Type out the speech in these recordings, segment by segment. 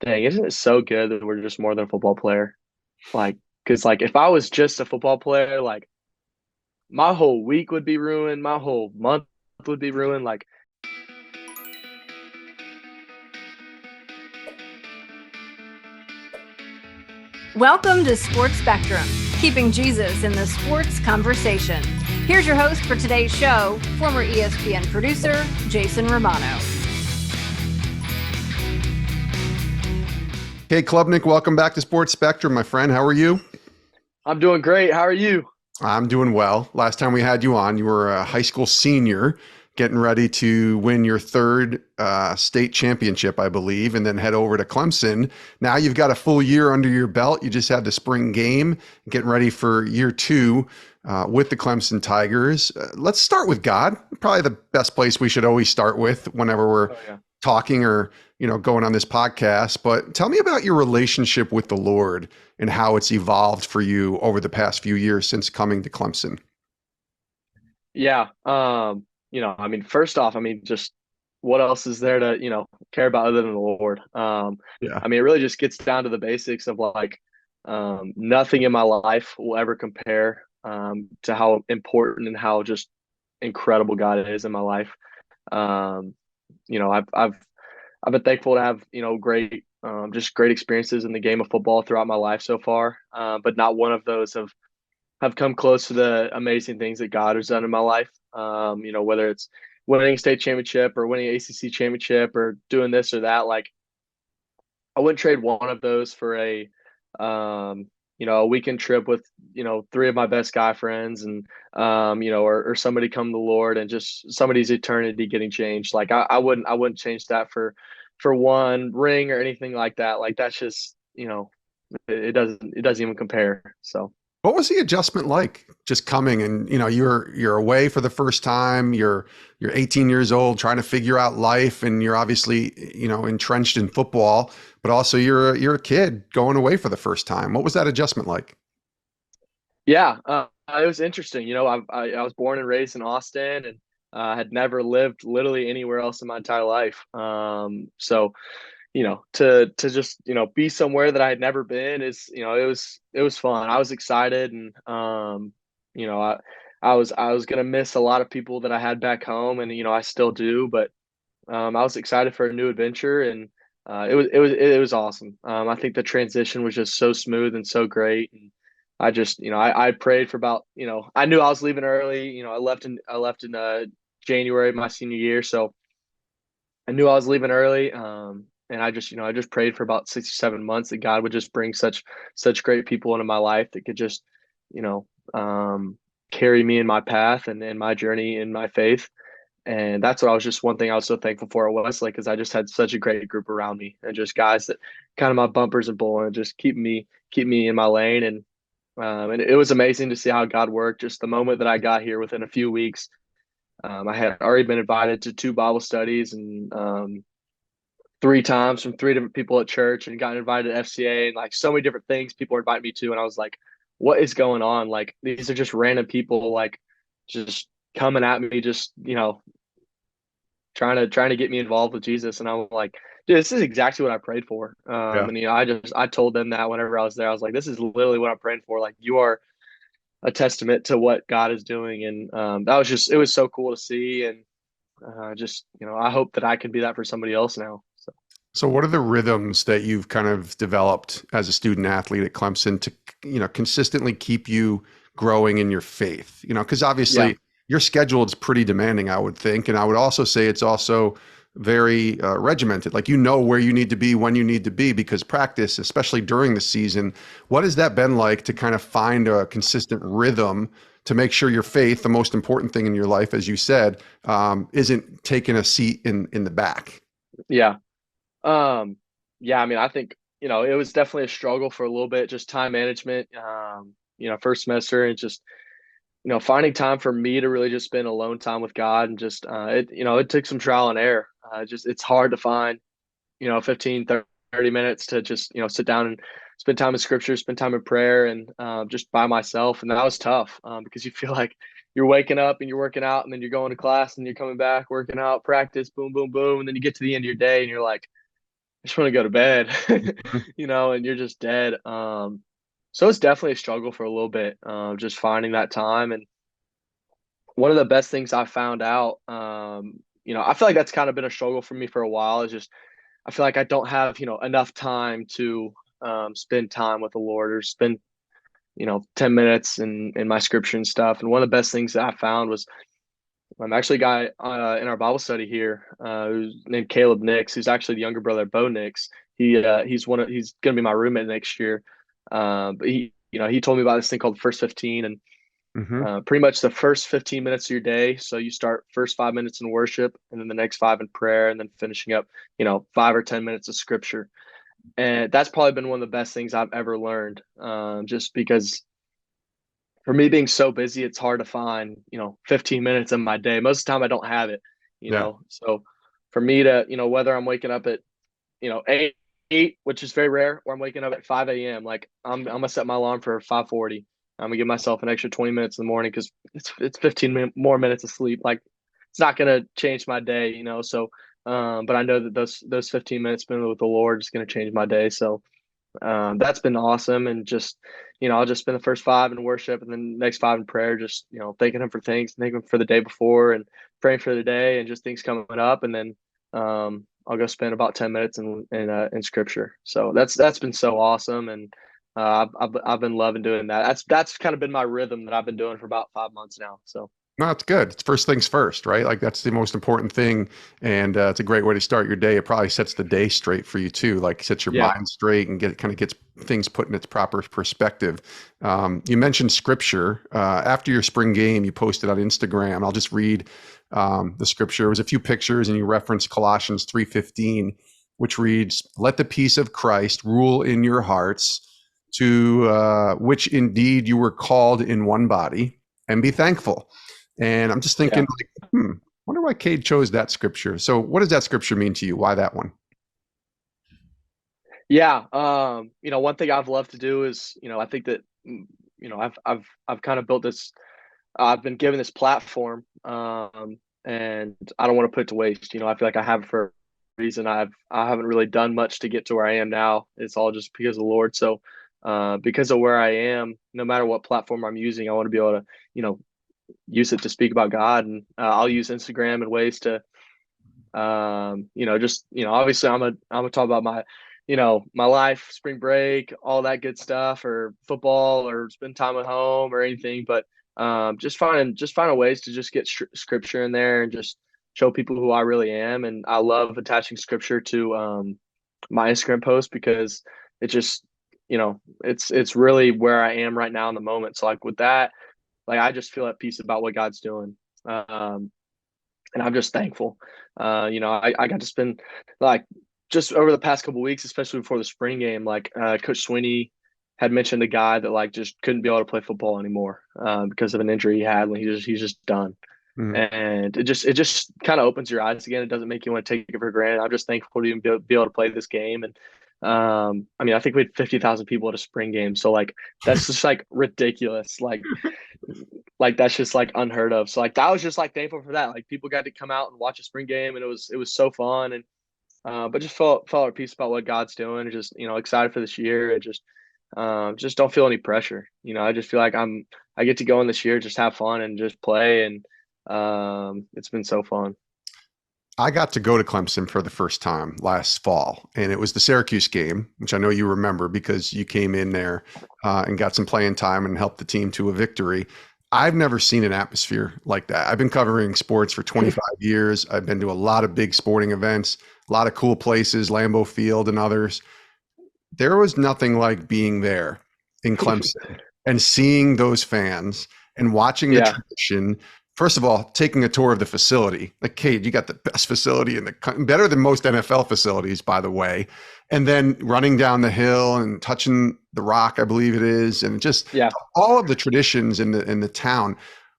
Dang, isn't it so good that we're just more than a football player? Like, because like if I was just a football player, like my whole week would be ruined, my whole month would be ruined. Like, Welcome to Sports Spectrum, keeping Jesus in the sports conversation. Here's your host for today's show, former ESPN producer, Jason Romano. Hey, Klubnik, welcome back to Sports Spectrum, my friend. How are you? I'm doing great. How are you? I'm doing well. Last time we had you on, you were a high school senior getting ready to win your third state championship, I believe, and then head over to Clemson. Now you've got a full year under your belt. You just had the spring game, getting ready for year two with the Clemson Tigers. Let's start with God. Probably the best place we should always start with whenever we're talking or going on this podcast. But tell me about your relationship with the Lord and how it's evolved for you over the past few years since coming to Clemson. Yeah. First off, just what else is there to, care about other than the Lord? Yeah. It really just gets down to the basics of like nothing in my life will ever compare to how important and how just incredible God is in my life. Um, I've been thankful to have great just great experiences in the game of football throughout my life so far, but not one of those have come close to the amazing things that God has done in my life. Whether it's winning a state championship or winning ACC championship or doing this or that, like I wouldn't trade one of those for a weekend trip with three of my best guy friends and or somebody come to the Lord and just somebody's eternity getting changed. Like I wouldn't change that for one ring or anything like that. Like that's just it doesn't even compare. So. What was the adjustment like just coming and you're away for the first time, you're 18 years old trying to figure out life, and you're obviously entrenched in football, but also you're a kid going away for the first time. What was that adjustment like? Yeah, it was interesting. I was born and raised in Austin and had never lived literally anywhere else in my entire life. So to just be somewhere that I had never been is it was fun. I was excited and you know I was gonna miss a lot of people that I had back home, and I still do, but I was excited for a new adventure, and it was awesome. I think the transition was just so smooth and so great, and I just I prayed for about I knew I was leaving early. I left in January my senior year, so I knew I was leaving early. And I just prayed for about 6 or 7 months that God would just bring such great people into my life that could just you know carry me in my path and in my journey in my faith. And that's what I was just one thing I was so thankful for at Westlake, because I just had such a great group around me and just guys that kind of my bumpers and pulling and just keep me in my lane. And it was amazing to see how God worked. Just the moment that I got here, within a few weeks, I had already been invited to two Bible studies and three times from three different people at church, and got invited to FCA, and like so many different things people were inviting me to. And I was like, what is going on? Like these are just random people, like just coming at me, just trying to get me involved with Jesus. And I'm like, dude, this is exactly what I prayed for. Yeah. And I told them that whenever I was there, I was like, this is literally what I'm praying for. Like you are a testament to what God is doing. And that was just, it was so cool to see. And just I hope that I can be that for somebody else now. So. So what are the rhythms that you've kind of developed as a student athlete at Clemson to, consistently keep you growing in your faith? Because Yeah. obviously your schedule is pretty demanding, I would think. And I would also say it's also very regimented. Like, where you need to be, when you need to be, because practice, especially during the season. What has that been like to kind of find a consistent rhythm to make sure your faith, the most important thing in your life, as you said, isn't taking a seat in the back? Yeah. Yeah, I think, it was definitely a struggle for a little bit, just time management, first semester, and just, finding time for me to really just spend alone time with God. And just, it took some trial and error. It's hard to find, 15, 30 minutes to just, sit down and spend time in scripture, spend time in prayer, and just by myself. And that was tough because you feel like you're waking up and you're working out, and then you're going to class and you're coming back, working out, practice, boom, boom, boom. And then you get to the end of your day and you're like, just want to go to bed, Mhm. and you're just dead. So it's definitely a struggle for a little bit, just finding that time. And one of the best things I found out, I feel like that's kind of been a struggle for me for a while. Is just I feel like I don't have enough time to spend time with the Lord or spend 10 minutes in my scripture and stuff. And one of the best things that I found was I'm actually a guy in our Bible study here who's named Caleb Nix, who's actually the younger brother of Bo Nix. He's going to be my roommate next year. But he told me about this thing called First 15, and Mhm. pretty much the first 15 minutes of your day. So you start first 5 minutes in worship, and then the next five in prayer, and then finishing up 5 or 10 minutes of scripture. And that's probably been one of the best things I've ever learned. Just because for me being so busy, it's hard to find 15 minutes in my day. Most of the time I don't have it. Yeah. So for me to whether I'm waking up at 8, which is very rare, or I'm waking up at 5 a.m. Like I'm gonna set my alarm for 5:40. I'm gonna give myself an extra 20 minutes in the morning because it's 15 more minutes of sleep. Like it's not gonna change my day. So but I know that those 15 minutes spent with the Lord is gonna change my day. So that's been awesome. And just I'll just spend the first five in worship, and then the next five in prayer, just thanking him for things, thanking him for the day before, and praying for the day, and just things coming up. And then I'll go spend about 10 minutes in scripture. So that's been so awesome. And I've been loving doing that. That's kind of been my rhythm that I've been doing for about 5 months now. So No, it's good. It's first things first, right? Like that's the most important thing, and it's a great way to start your day. It probably sets the day straight for you too. Like sets your yeah, mind straight and gets things put in its proper perspective. You mentioned scripture after your spring game. You posted on Instagram. I'll just read the scripture. It was a few pictures, and you referenced Colossians 3:15, which reads, "Let the peace of Christ rule in your hearts, to which indeed you were called in one body, and be thankful." And I'm just thinking, yeah. like, wonder why Cade chose that scripture. So, what does that scripture mean to you? Why that one? Yeah, one thing I've loved to do is, I think that, I've kind of built this. I've been given this platform, and I don't want to put it to waste. I feel like I have it for a reason. I haven't really done much to get to where I am now. It's all just because of the Lord. So, because of where I am, no matter what platform I'm using, I want to be able to, use it to speak about God, and I'll use Instagram in ways to just obviously I'm gonna talk about my my life, spring break, all that good stuff, or football, or spend time at home, or anything. But just finding ways to just get scripture in there and just show people who I really am. And I love attaching scripture to my Instagram post because it just it's really where I am right now in the moment. So like with that, like I just feel at peace about what God's doing. And I'm just thankful. I got to spend like just over the past couple of weeks, especially before the spring game, like Coach Swinney had mentioned a guy that like just couldn't be able to play football anymore because of an injury he had when he's just done. Mhm. And it just kind of opens your eyes again. It doesn't make you want to take it for granted. I'm just thankful to even be able to play this game. And I mean, I think we had 50,000 people at a spring game, so like that's just like ridiculous. Like that's just like unheard of. So like I was just like thankful for that. Like people got to come out and watch a spring game, and it was so fun. And but just felt at peace about what God's doing, and just excited for this year, and just don't feel any pressure. I just feel like I get to go in this year, just have fun and just play. And it's been so fun. I got to go to Clemson for the first time last fall, and it was the Syracuse game, which I know you remember because you came in there and got some playing time and helped the team to a victory. I've never seen an atmosphere like that. I've been covering sports for 25 years. I've been to a lot of big sporting events, a lot of cool places, Lambeau Field and others. There was nothing like being there in Clemson and seeing those fans and watching the Yeah, tradition. First of all, taking a tour of the facility. Like, Cade, you got the best facility in the better than most NFL facilities, by the way. And then running down the hill and touching the rock, I believe it is, and just yeah. all of the traditions in the town.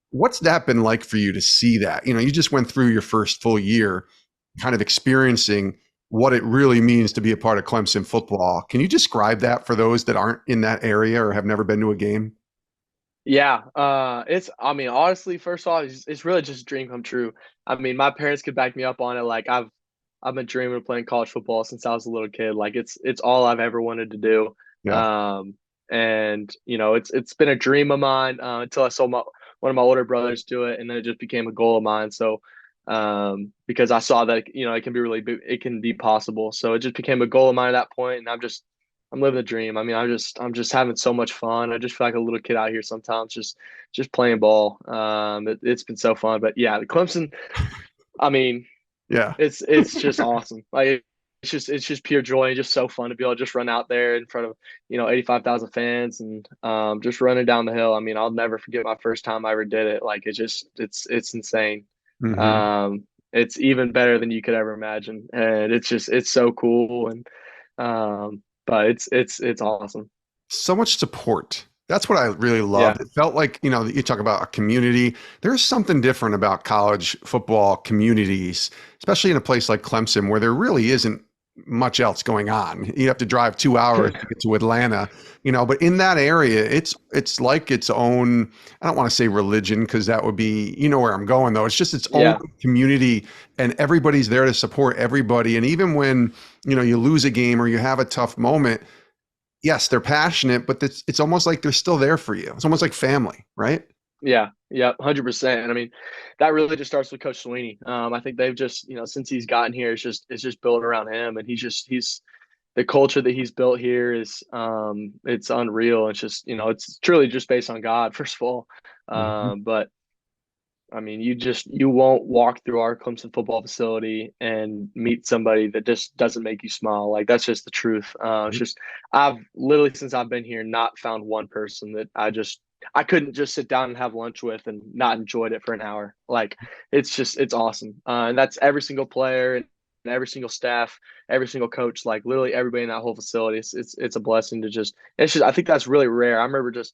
What's that been like for you to see that? You just went through your first full year kind of experiencing what it really means to be a part of Clemson football. Can you describe that for those that aren't in that area or have never been to a game? Yeah, I mean, honestly, first off, it's really just a dream come true. I mean, my parents could back me up on it. Like, I've been dreaming of playing college football since I was a little kid. Like it's all I've ever wanted to do. Yeah. And it's been a dream of mine until I saw one of my older brothers do it, and then it just became a goal of mine. So because I saw that it can be it can be possible. So it just became a goal of mine at that point, and I'm living the dream. I mean, I'm just having so much fun. I just feel like a little kid out here sometimes, just playing ball. It's been so fun. But yeah, the Clemson. I mean, Yeah. it's just awesome. Like it's just pure joy and just so fun to be able to just run out there in front of 85,000 fans and just running down the hill. I mean, I'll never forget my first time I ever did it. Like it's insane. Hmm. It's even better than you could ever imagine, and it's so cool and but it's awesome. So much support. That's what I really Yeah, loved. It felt like, you talk about a community. There's something different about college football communities, especially in a place like Clemson where there really isn't much else going on. You have to drive 2 hours to get to Atlanta, but in that area, it's like its own, I don't want to say religion because that would be, where I'm going though. It's just its own yeah, community and everybody's there to support everybody. And even when, you lose a game or you have a tough moment, yes, they're passionate, but it's almost like they're still there for you. It's almost like family, right? yeah, 100%. And I mean, that really just starts with Coach Swinney. I think they've just since he's gotten here, it's just built around him, and he's the culture that he's built here is it's unreal. It's just it's truly just based on God first of all, Mhm. but I mean you won't walk through our Clemson football facility and meet somebody that just doesn't make you smile. Like that's just the truth. It's just I've literally since I've been here not found one person that I couldn't just sit down and have lunch with and not enjoyed it for an hour. Like it's awesome, and that's every single player and every single staff, every single coach, like literally everybody in that whole facility. It's a blessing to just. It's just I think that's really rare. I remember just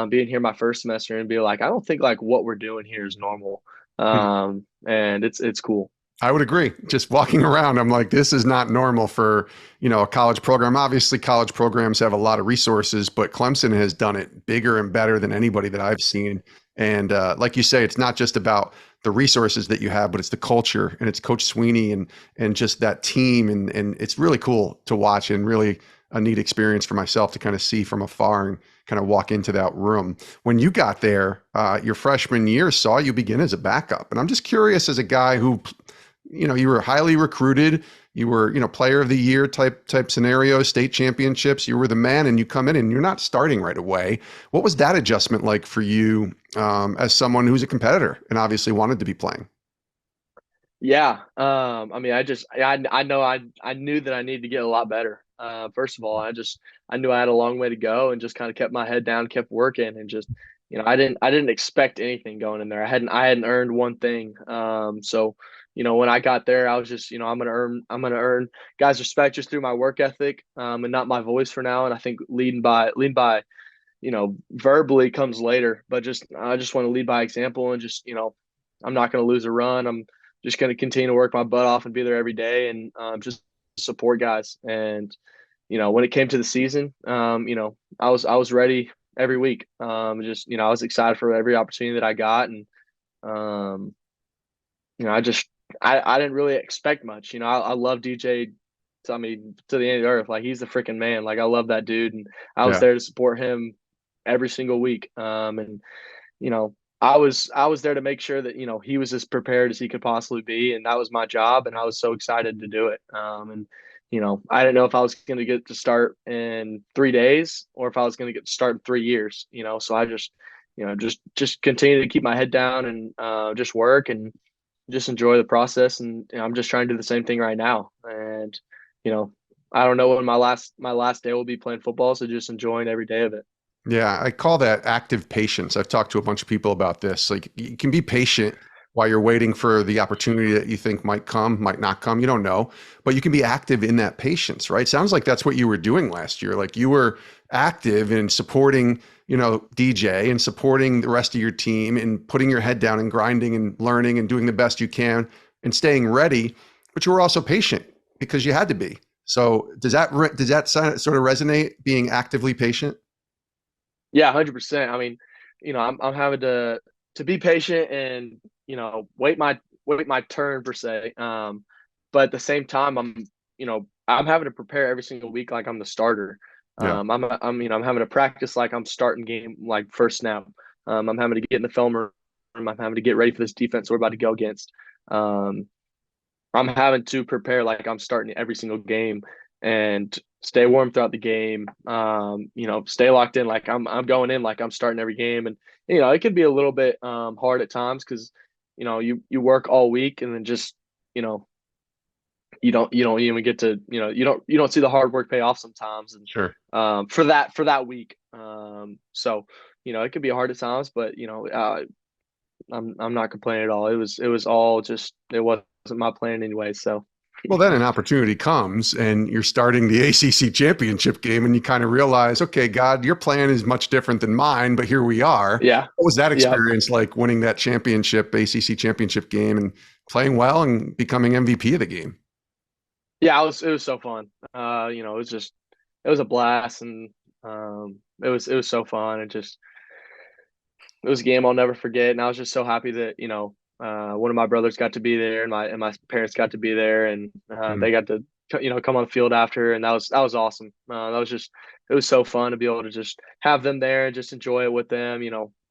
being here my first semester and be like, I don't think like what we're doing here is normal, and it's cool. I would agree. Just walking around, I'm like, this is not normal for, a college program. Obviously, college programs have a lot of resources, but Clemson has done it bigger and better than anybody that I've seen. And like you say, it's not just about the resources that you have, but it's the culture and it's Coach Swinney and just that team. And it's really cool to watch and really a neat experience for myself to kind of see from afar and kind of walk into that room. When you got there, your freshman year saw you begin as a backup. And I'm just curious as a guy who you were highly recruited, you were, player of the year type scenario, state championships, you were the man and you come in and you're not starting right away. What was that adjustment like for you as someone who's a competitor and obviously wanted to be playing? Yeah. I mean, I know I knew that I needed to get a lot better. First of all, I knew I had a long way to go and just kind of kept my head down, kept working and just, I didn't expect anything going in there. I hadn't earned one thing. So, when I got there, I was just, I'm gonna earn guys' respect just through my work ethic, and not my voice for now. And I think leading by, verbally comes later, but I just want to lead by example and just, I'm not going to lose a run. I'm just going to continue to work my butt off and be there every day and just support guys. And when it came to the season, I was ready every week. I was excited for every opportunity that I got, and um, I didn't really expect much. I love DJ. I mean, to the end of the earth, like he's the freaking man. Like I love that dude, and I was Yeah. there to support him every single week. And I was there to make sure that he was as prepared as he could possibly be, and that was my job, and I was so excited to do it. And I didn't know if I was going to get to start in 3 days or if I was going to get to start in 3 years. So I just just continue to keep my head down and just work and just enjoy the process. And I'm just trying to do the same thing right now. And you know, I don't know when my last day will be playing football, so just enjoying every day of it. Yeah, I call that active patience. I've talked to a bunch of people about this. Like you can be patient while you're waiting for the opportunity that you think might come, might not come. You don't know, but you can be active in that patience, right? Sounds like that's what you were doing last year. Like you were active in supporting, DJ and supporting the rest of your team and putting your head down and grinding and learning and doing the best you can and staying ready. But you were also patient because you had to be. So does that sort of resonate? Being actively patient? Yeah, 100%. I mean, I'm having to be patient and wait my turn per se. but at the same time, I'm having to prepare every single week like I'm the starter. Yeah. I'm having to practice like I'm starting game like first snap. I'm having to get in the film room. I'm having to get ready for this defense we're about to go against. Um, I'm having to prepare like I'm starting every single game and stay warm throughout the game. Stay locked in like I'm going in like I'm starting every game, and it can be a little bit hard at times because you work all week and then just you know you don't even get to you don't see the hard work pay off sometimes, and Sure. for that week. So it could be hard at times, but I'm not complaining at all. It was all just it wasn't my plan anyway. So Well, then an opportunity comes and you're starting the ACC championship game and you kind of realize, okay, God, your plan is much different than mine, but here we are. yeah, What was that yeah, experience like, winning that ACC championship game and playing well and becoming MVP of the game? yeah. It was so fun. It was a blast, and it was so fun, and just it was a game I'll never forget. And I was just so happy that one of my brothers got to be there, and my parents got to be there, and Mm, they got to come on the field after, and that was awesome. It was so fun to be able to just have them there and just enjoy it with them.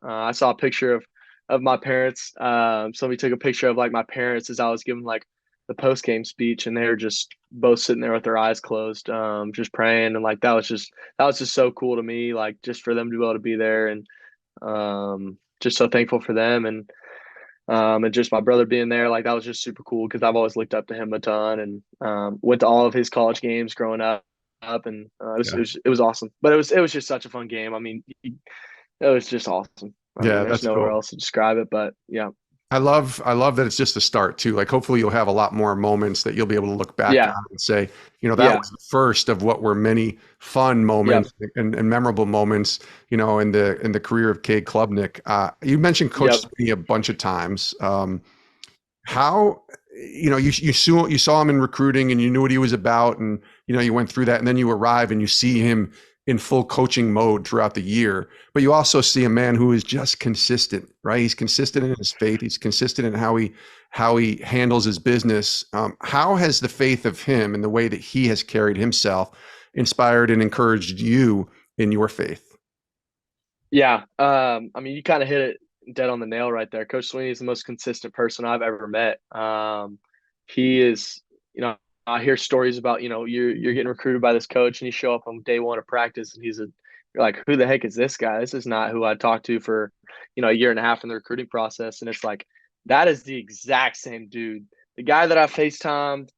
I saw a picture of my parents. Somebody took a picture of like my parents as I was giving like the post game speech, and they were just both sitting there with their eyes closed, just praying, and like that was just so cool to me, like just for them to be able to be there, and just so thankful for them, and just my brother being there, like that was just super cool because I've always looked up to him a ton, and went to all of his college games growing up, and it was, yeah. it was it was awesome. But it was just such a fun game. I mean, it was just awesome. I mean, Yeah, there's that's nowhere cool. else to describe it, but yeah, I love that it's just a start too. Like hopefully you'll have a lot more moments that you'll be able to look back yeah, on and say, that yeah, was the first of what were many fun yep, moments and memorable moments, in the career of Cade Klubnik. You mentioned Coach yep. Swinney a bunch of times. How you saw him in recruiting and you knew what he was about, and you went through that, and then you arrive and you see him in full coaching mode throughout the year, but you also see a man who is just consistent, right? He's consistent in his faith, he's consistent in how he handles his business. How has the faith of him and the way that he has carried himself inspired and encouraged you in your faith? Yeah. I mean, you kind of hit it dead on the nail right there. Coach Sweeney is the most consistent person I've ever met. He is, I hear stories about, you're getting recruited by this coach and you show up on day one of practice and you're like, who the heck is this guy? This is not who I talked to for, a year and a half in the recruiting process. And it's like, that is the exact same dude. The guy that I FaceTimed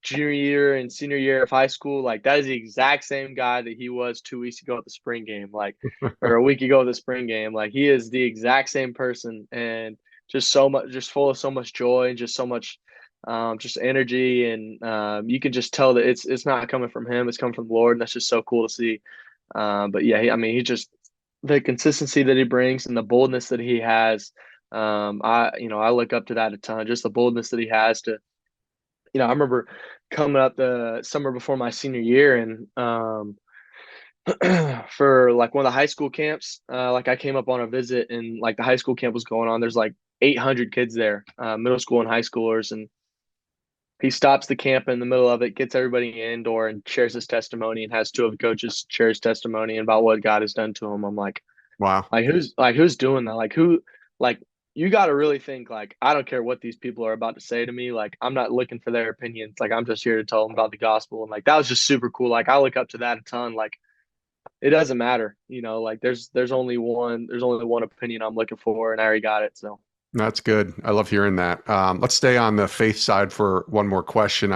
junior year and senior year of high school, like that is the exact same guy that he was 2 weeks ago at the spring game, like, or a week ago at the spring game. Like he is the exact same person, and just so much, just full of so much joy and just so much, just energy, and you can just tell that it's not coming from him; it's coming from the Lord, and that's just so cool to see. But yeah, I mean, he just the consistency that he brings and the boldness that he has. I look up to that a ton. Just the boldness that he has to I remember coming up the summer before my senior year, and for like one of the high school camps, like I came up on a visit, and like the high school camp was going on. There's like 800 kids there, middle school and high schoolers, and he stops the camp in the middle of it, gets everybody indoor, and shares his testimony, and has two of the coaches share his testimony about what God has done to him. I'm like, Wow. who's doing that? Like who like you got to really think like I don't care what these people are about to say to me. Like I'm not looking for their opinions. Like I'm just here to tell them about the gospel. And like that was just super cool. Like I look up to that a ton. Like it doesn't matter, like there's only one opinion I'm looking for, and I already got it. So That's good. I love hearing that. Let's stay on the faith side for one more question.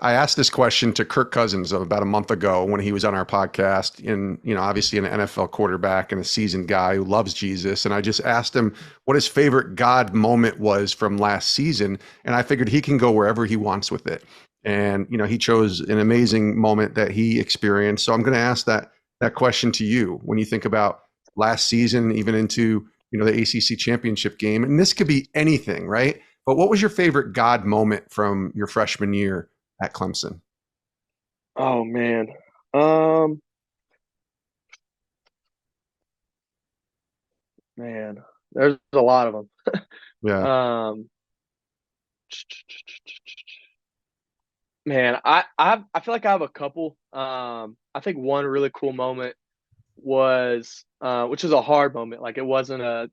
I asked this question to Kirk Cousins about a month ago when he was on our podcast, and obviously an NFL quarterback and a seasoned guy who loves Jesus. And I just asked him what his favorite God moment was from last season, and I figured he can go wherever he wants with it. And he chose an amazing moment that he experienced. So I'm going to ask that question to you. When you think about last season, even into the ACC Championship game, and this could be anything, right? But what was your favorite God moment from your freshman year at Clemson? oh man. Um man, there's a lot of them. Yeah. Um Man, I feel like I have a couple. I think one really cool moment was, which is a hard moment. Like it wasn't a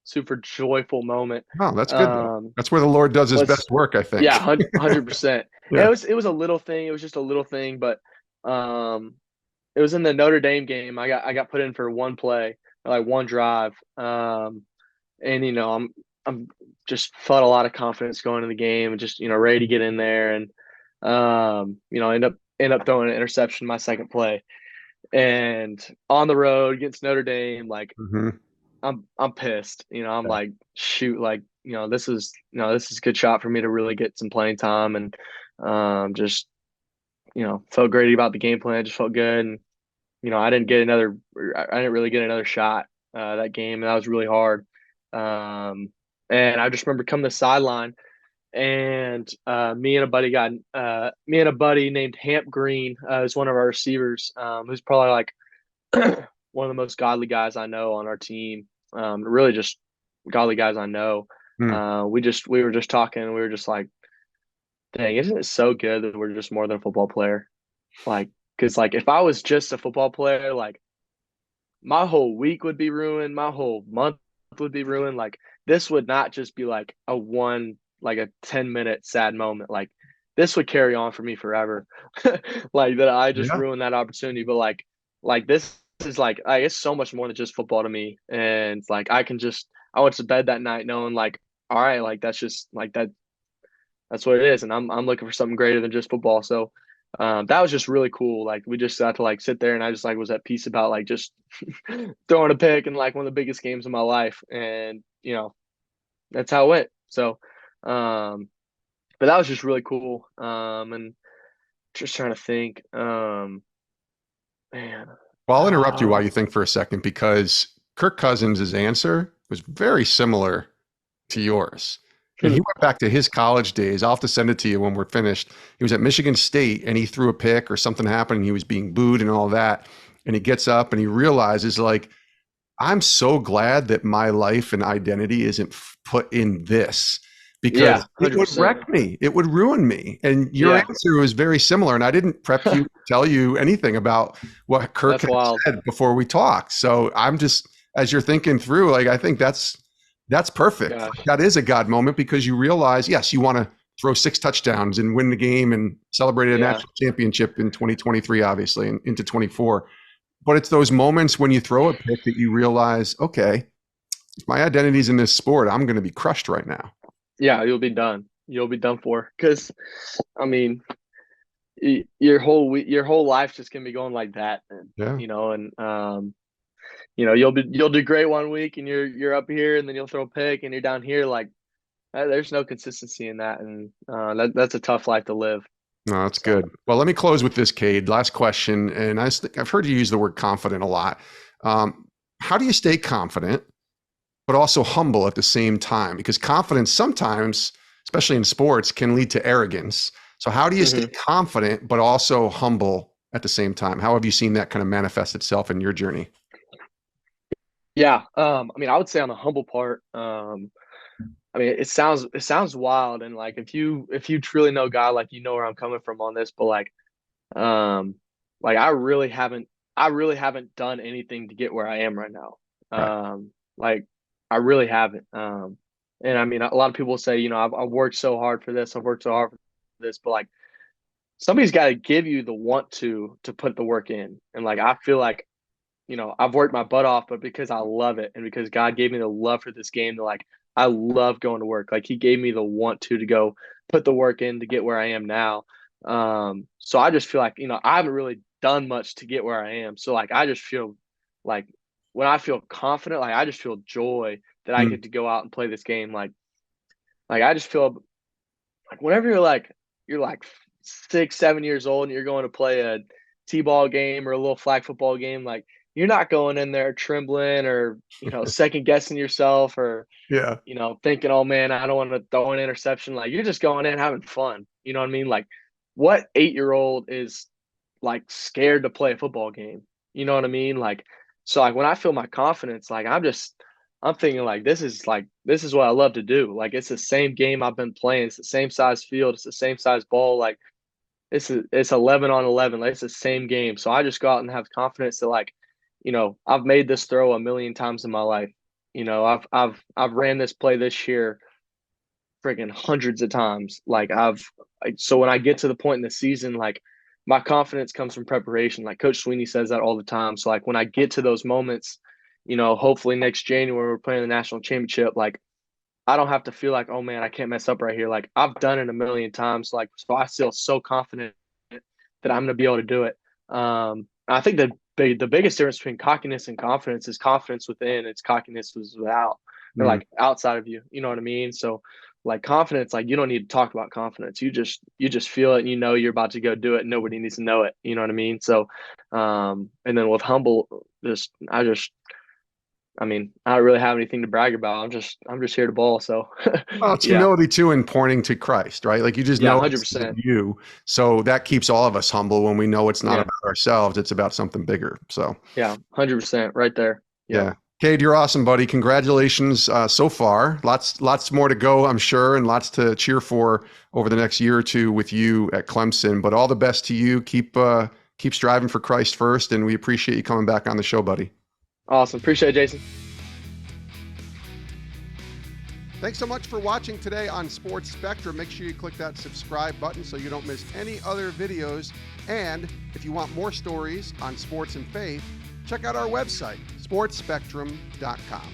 super joyful moment. Oh, that's good though. Um, That's where the Lord does his was best work, I Yeah, think. 100%. And Yeah. it was a little thing. It was just a little thing, but um, it was in the Notre Dame game. I got put in for one play, like one drive. And I'm just felt a lot of confidence going into the game and just ready to get in there and end up throwing an interception my second play and on the road against Notre Dame. Like Hmm. I'm pissed. I'm like, shoot, like, this is a good shot for me to really get some playing time and just, felt great about the game plan. Just felt good. And, I didn't really get another shot that game. And that was really hard. And I just remember coming to the sideline and me and a buddy named Hamp Green is one of our receivers, who's probably like one of the most godly guys I know on our team. Really just godly guys I know. Mm. We were just talking and we were just like, dang, isn't it so good that we're just more than a football player? Like, because like if I was just a football player, like my whole week would be ruined, my whole month would be ruined. Like this would not just be like like a 10-minute sad moment. Like this would carry on for me forever. Like that I just Yeah. ruined that opportunity. But like this is like it's so much more than just football to me. And like I went to bed that night knowing like, all right, like that's just like that's what it is. And I'm looking for something greater than just football. So that was just really cool. Like we just got to like sit there and I just like was at peace about like just throwing a pick in like one of the biggest games of my life. And that's how it went. So but that was just really cool. And just trying to think. Man. Well, I'll interrupt you while Uh, you think for a second because Kirk Cousins' answer was very similar to yours. And he hmm, went back to his college days. I'll have to send it to you when we're finished. He was at Michigan State and he threw a pick or something happened and he was being booed and all that. And he gets up and he realizes, like, I'm so glad that my life and identity isn't put in this yeah, because it would 100%. wreck me. It would ruin me. And your Yeah. answer was very similar. And I didn't prep you, tell you anything about what Kirk That's had wild. said before we talked. So I'm just, as you're thinking through, like, I think that's perfect. Gosh. That is a God moment because you realize, yes, you want to throw 6 touchdowns and win the game and celebrate a Yeah. national championship in 2023, obviously, and into 24. But it's those moments when you throw a pick that you realize, okay, if my identity's in this sport, I'm going to be crushed right now. Yeah, you'll be done. You'll be done for. Because, I mean, your whole life just can be going like that, and Yeah. you'll do great one week, and you're up here, and then you'll throw a pick, and you're down here. Like there's no consistency in that, and that's a tough life to live. No, that's So, good. Well, let me close with this, Cade. Last question. And I've heard you use the word confident a lot. How do you stay confident, but also humble at the same time? Because confidence sometimes, especially in sports, can lead to arrogance. So, how do you stay mhm. confident, but also humble at the same time? How have you seen that kind of manifest itself in your journey? Yeah. I mean, I would say on the humble part, I mean, it sounds wild, and like if you truly know God, like you know where I'm coming from on this, but um, like I really haven't done anything to get where I am right now. Right. Like I really haven't. And I mean, a lot of people say, I've worked so hard for this, I've worked so hard for this, but like somebody's got to give you the want to put the work in, and like I feel like I've worked my butt off, but because I love it and because God gave me the love for this game, to like I love going to work. Like He gave me the want to go put the work in to get where I am now. So I just feel like I haven't really done much to get where I am. So like I just feel like when I feel confident, like I just feel joy that I Mm. get to go out and play this game. Like I just feel like whenever you're like 6, 7 years old and you're going to play a t-ball game or a little flag football game, like you're not going in there trembling or second guessing yourself or Yeah. thinking, oh man, I don't want to throw an interception. Like you're just going in having fun. You know what I mean? Like what 8-year-old is like scared to play a football game? You know what I mean? Like so like when I feel my confidence, like I'm thinking like this is what I love to do. Like it's the same game I've been playing. It's the same size field. It's the same size ball. Like it's 11 on 11. Like, it's the same game. So I just go out and have confidence that, like, I've made this throw a million times in my life. I've ran this play this year freaking hundreds of times. So when I get to the point in the season, like, my confidence comes from preparation. Like, Coach Swinney says that all the time. So, like, when I get to those moments, hopefully next January we're playing the national championship, like, I don't have to feel like, oh man, I can't mess up right here. Like, I've done it a million times. Like, so I feel so confident that I'm going to be able to do it. I think the biggest difference between cockiness and confidence is confidence within. It's cockiness was without, or like outside of you. You know what I mean? So, like, confidence, like, you don't need to talk about confidence. You just feel it, and you're about to go do it. And nobody needs to know it. You know what I mean? So, and then with humble, I don't really have anything to brag about. I'm just here to ball. So, Well, it's humility too, and pointing to Christ, right? Like, you just know 100%. you. So that keeps all of us humble when we know it's not about ourselves. It's about something bigger. So 100% right there. Yeah. Cade, you're awesome, buddy. Congratulations so far. Lots more to go, I'm sure, and lots to cheer for over the next year or two with you at Clemson. But all the best to you. Keep striving for Christ first, and we appreciate you coming back on the show, buddy. Awesome. Appreciate it, Jason. Thanks so much for watching today on Sports Spectrum. Make sure you click that subscribe button so you don't miss any other videos. And if you want more stories on sports and faith, check out our website, sportsspectrum.com.